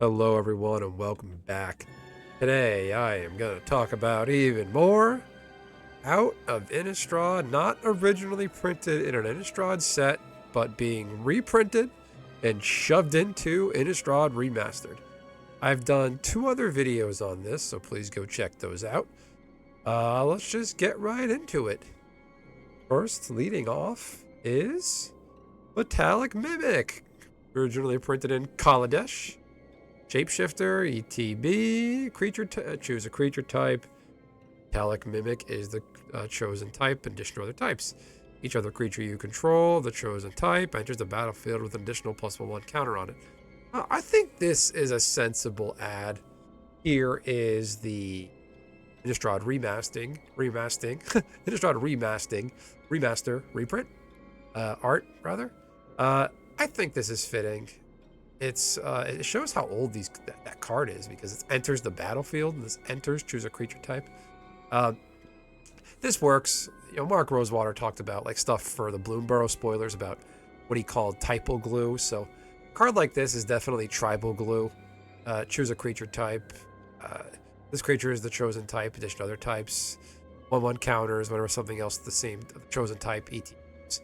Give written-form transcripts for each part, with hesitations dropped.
Hello, everyone, and welcome back. Today, I am going to talk about even more out of Innistrad, not originally printed in an Innistrad set, but being reprinted and shoved into Innistrad Remastered. I've done 2 other videos on this, so please go check those out. Let's just get right into it. First, leading off is Metallic Mimic, originally printed in Kaladesh. Shapeshifter, ETB, choose a creature type. Metallic Mimic is the chosen type, in addition to other types. Each other creature you control, the chosen type, enters the battlefield with an additional +1/+1 counter on it. I think this is a sensible add. Here is the Innistrad Innistrad Remaster reprint, art rather. I think this is fitting. It shows how old that card is because it enters the battlefield and this enters choose a creature type. This works. Mark Rosewater talked about like stuff for the Bloomburrow spoilers about what he called typal glue. So a card like this is definitely tribal glue. Choose a creature type. This creature is the chosen type, addition to other types. 1/1 counters whenever something else the same chosen type ETs.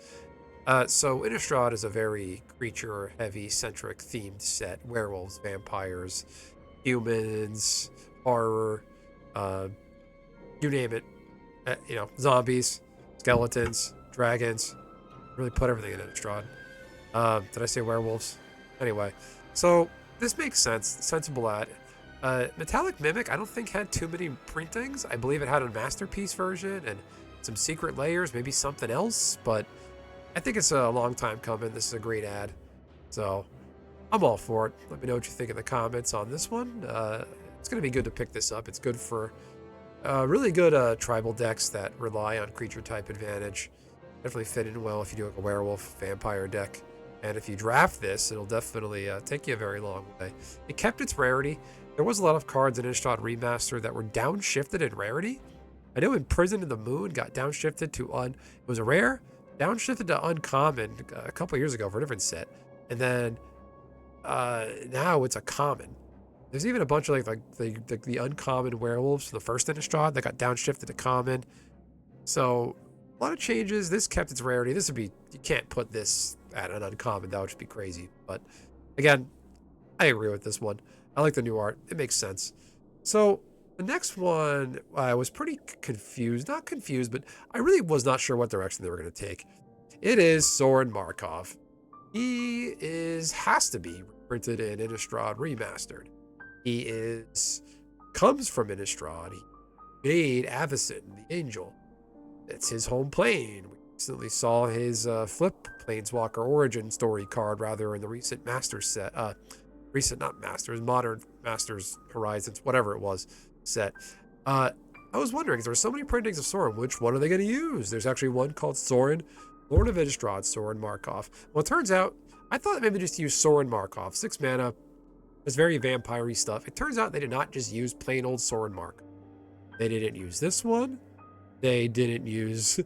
So Innistrad is a very creature-heavy, centric themed set. Werewolves, vampires, humans, horror, you name it. Zombies, skeletons, dragons. Really put everything in Innistrad. Did I say werewolves? Anyway, so this makes sense. Sensible ad. Metallic Mimic, I don't think had too many printings. I believe it had a masterpiece version and some secret layers, maybe something else, but I think it's a long time coming. This is a great ad. So I'm all for it. Let me know what you think in the comments on this one. It's going to be good to pick this up. It's good for really good tribal decks that rely on creature type advantage. Definitely fit in well if you do like a werewolf vampire deck. And if you draft this, it'll definitely take you a very long way. It kept its rarity. There was a lot of cards in Innistrad Remaster that were downshifted in rarity. I know Imprisoned in the Moon got downshifted to it was a rare, downshifted to uncommon a couple years ago for a different set, and then now it's a common. There's even a bunch of like the uncommon werewolves from the first Innistrad that got downshifted to common. So a lot of changes. This kept its rarity. This would be, you can't put this at an uncommon. That would just be crazy. But again, I agree with this one. I like the new art. It makes sense. So the next one, I was pretty confused. Not confused, but I really was not sure what direction they were going to take. It is Saurin Marov. He has to be printed in Innistrad Remastered. He comes from Innistrad. He made Avacyn, the Angel. It's his home plane. We recently saw his Flip Planeswalker origin story card, rather, in the recent Masters set. Not Masters, Modern Masters Horizons, whatever it was, set. I was wondering, there were so many printings of Saurin, which one are they going to use? There's actually one called Saurin, Lord of Innistrad, Saurin Marov. Well, it turns out, I thought maybe just use Saurin Marov, 6 mana. It's very vampire-y stuff. It turns out they did not just use plain old Saurin Marov. They didn't use this one. They didn't use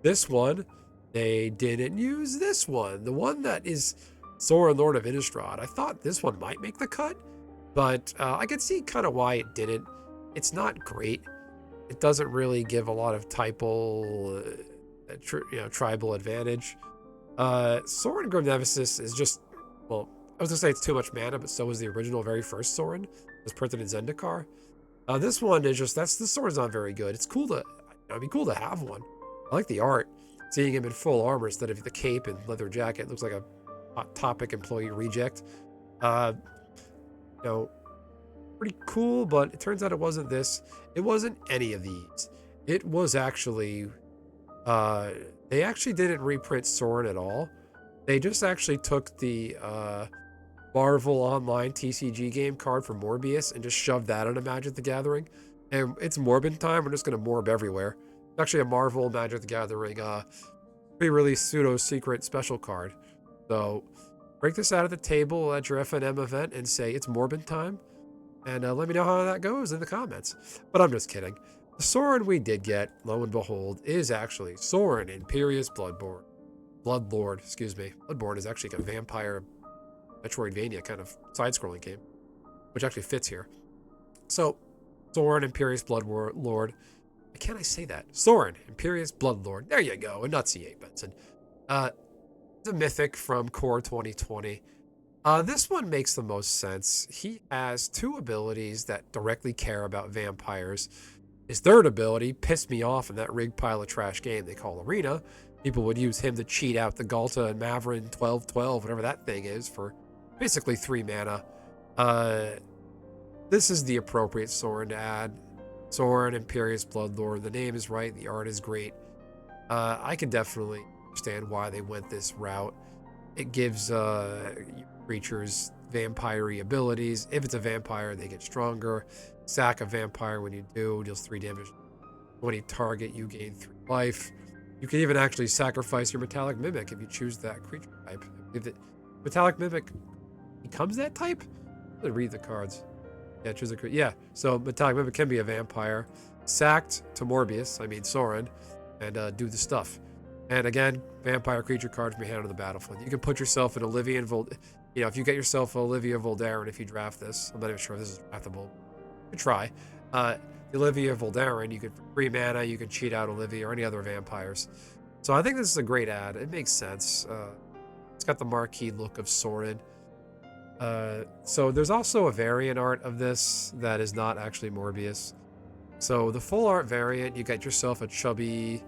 this one. They didn't use this one. The one that is Saurin, Lord of Innistrad. I thought this one might make the cut, but I could see kind of why it didn't. It's not great. It doesn't really give a lot of typal, tribal advantage. Saurin Grim Nemesis is just, well, I was gonna say it's too much mana, but so was the original very first Saurin. It was printed in Zendikar. This one is just, the Saurin's not very good. It's cool to, it'd be cool to have one. I like the art. Seeing him in full armor instead of the cape and leather jacket looks like a Hot Topic employee reject. Pretty cool, but it turns out it wasn't this. It wasn't any of these. It was actually, they actually didn't reprint Saurin at all. They just actually took the Marvel Online TCG game card from Morbius and just shoved that into Magic the Gathering. And it's Morbin time. We're just going to morb everywhere. It's actually a Marvel Magic the Gathering pre-release pseudo-secret special card. So break this out of the table at your FNM event and say it's Morbin time. And let me know how that goes in the comments. But I'm just kidding. The Saurin we did get, lo and behold, is actually Saurin Imperial Bloodlord, excuse me. Bloodborne is actually like a vampire Metroidvania kind of side-scrolling game. which actually fits here. So, Saurin, Imperius Bloodlord. Can I say that? Saurin, Imperius Bloodlord. There you go. Enunciate, Benson. It's a mythic from Core 2020. This one makes the most sense. He has 2 abilities that directly care about vampires. His third ability pissed me off in that rigged pile of trash game they call Arena. People would use him to cheat out the Galta and Maverin 12-12, whatever that thing is, for basically 3 mana. This is the appropriate Saurin to add. Saurin, Imperius Bloodlord. The name is right. The art is great. I can definitely understand why they went this route. It gives creatures vampire-y abilities. If it's a vampire, they get stronger. Sack a vampire when you do, deals 3 damage. When you target, you gain 3 life. You can even actually sacrifice your Metallic Mimic if you choose that creature type. If the Metallic Mimic becomes that type, let me read the cards. Yeah, choose a creature. Yeah, so Metallic Mimic can be a vampire. Sacked to Morbius, I mean Saurin, and do the stuff. And again, vampire creature card from your hand on the battlefield. You can put yourself in Olivia and if you get yourself Olivia Voldaren, if you draft this, I'm not even sure if this is draftable. You can try. Olivia Voldaren, you can for 3 mana, you can cheat out Olivia or any other vampires. So I think this is a great ad. It makes sense. It's got the marquee look of Saurin. So there's also a variant art of this that is not actually Morbius. So the full art variant, you get yourself a chubby,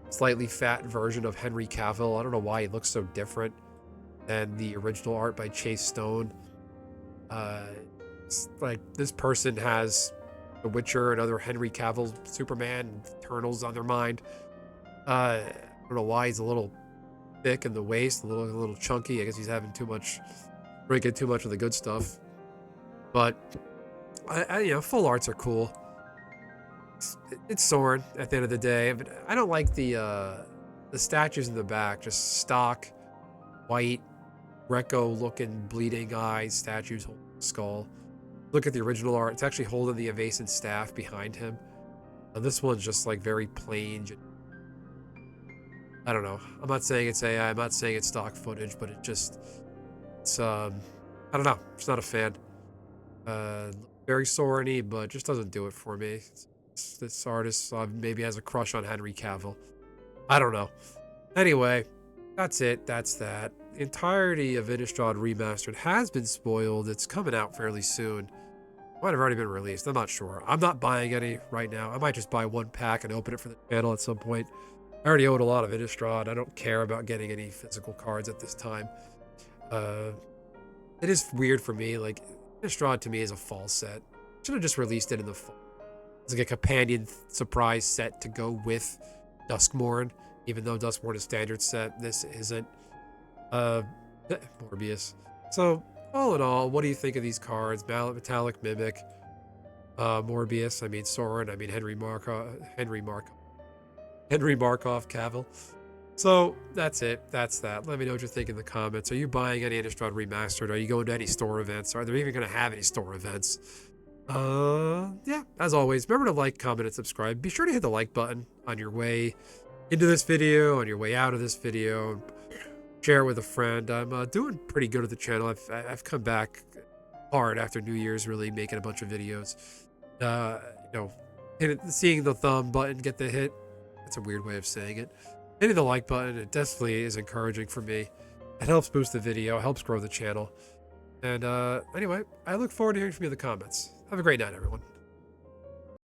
slightly fat version of Henry Cavill. I don't know why he looks so different than the original art by Chase Stone. It's like this person has The Witcher and other Henry Cavill Superman and Eternals on their mind. I don't know why he's a little thick in the waist, a little chunky. I guess he's having drinking too much of the good stuff. But full arts are cool. It's Saurin at the end of the day, but I don't like the statues in the back. Just stock, white, Greco-looking, bleeding eyes statues holding a skull. Look at the original art. It's actually holding the evasive staff behind him. And this one's just like very plain. I don't know. I'm not saying it's AI. I'm not saying it's stock footage, but I don't know. Just not a fan. Very Saurin-y, but just doesn't do it for me. This artist maybe has a crush on Henry Cavill. I don't know. Anyway, that's it. That's that. The entirety of Innistrad Remastered has been spoiled. It's coming out fairly soon. Might have already been released. I'm not sure. I'm not buying any right now. I might just buy 1 pack and open it for the channel at some point. I already own a lot of Innistrad. I don't care about getting any physical cards at this time. It is weird for me. Like, Innistrad to me is a fall set. Should have just released it in the fall. It's like a companion surprise set to go with Duskmourn, even though Duskmourn is standard set. This isn't. Morbius. So, all in all, what do you think of these cards? Metallic Mimic, Morbius, I mean Saurin, I mean Henry Markov Cavill. So, that's it. That's that. Let me know what you think in the comments. Are you buying any Innistrad Remastered? Are you going to any store events? Are there even going to have any store events? Yeah, as always, remember to like, comment, and subscribe. Be sure to hit the like button on your way into this video, on your way out of this video. Share it with a friend. I'm doing pretty good with the channel. I've come back hard after New Year's, really making a bunch of videos. Seeing the thumb button get the hit. That's a weird way of saying it. Hitting the like button, it definitely is encouraging for me. It helps boost the video, helps grow the channel. And anyway, I look forward to hearing from you in the comments. Have a great night, everyone.